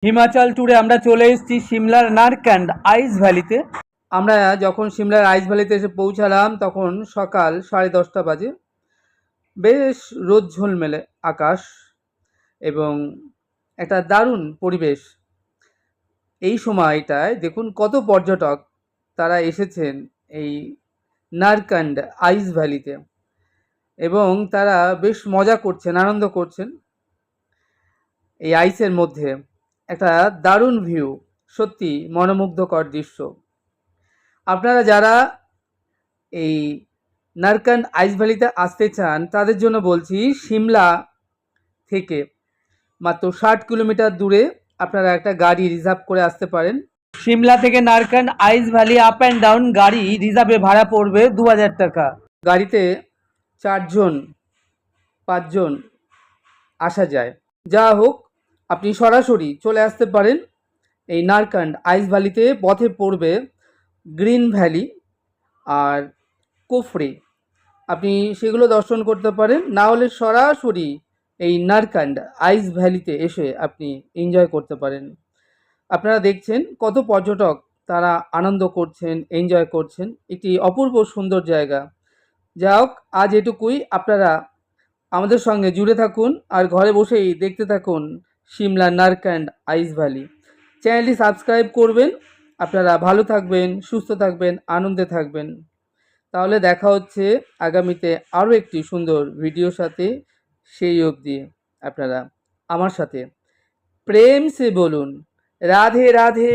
হিমাচল ট্যুরে আমরা চলে এসেছি সিমলার নারক্যান্ড আইস ভ্যালিতে। আমরা যখন সিমলার আইস ভ্যালিতে এসে পৌঁছালাম তখন সকাল 10:30 বাজে। বেশ রোদ ঝলমেলে আকাশ এবং একটা দারুণ পরিবেশ। এই সময়টায় দেখুন কত পর্যটক তারা এসেছেন এই নারক্যান্ড আইস ভ্যালিতে এবং তারা বেশ মজা করছেন, আনন্দ করছেন এই আইসের মধ্যে। একটা দারুণ ভিউ, সত্যি মনোমুগ্ধকর দৃশ্য। আপনারা যারা এই নারক্যান্ড আইস ভ্যালিতে আসতে চান তাদের জন্য বলছি, সিমলা থেকে মাত্র 60 কিলোমিটার দূরে আপনারা একটা গাড়ি রিজার্ভ করে আসতে পারেন। সিমলা থেকে নারক্যান্ড আইস ভ্যালি আপ অ্যান্ড ডাউন গাড়ি রিজার্ভে ভাড়া পড়বে 2000 টাকা। গাড়িতে 4 জন 5 জন আসা যায়। যা হোক, আপনি সরাসরি চলে আসতে পারেন এই নারক্যান্ড আইস ভ্যালিতে। পথে পড়বে গ্রিন ভ্যালি আর কোফরে, আপনি সেগুলো দর্শন করতে পারেন। না হলে সরাসরি এই নারক্যান্ড আইস ভ্যালিতে এসে আপনি এনজয় করতে পারেন। আপনারা দেখছেন কত পর্যটক তারা আনন্দ করছেন, এনজয় করছেন। একটি অপূর্ব সুন্দর জায়গা। যা হোক, আজ এটুকুই। আপনারা আমাদের সঙ্গে জুড়ে থাকুন আর ঘরে বসেই দেখতে থাকুন সিমলা নারক্যান্ড আইস ভ্যালি। চ্যানেলটি সাবস্ক্রাইব করবেন। আপনারা ভালো থাকবেন, সুস্থ থাকবেন, আনন্দে থাকবেন। তাহলে দেখা হচ্ছে আগামীতে আরও একটি সুন্দর ভিডিওর সাথে। সেই অবধি আপনারা আমার সাথে প্রেম সে বলুন রাধে রাধে।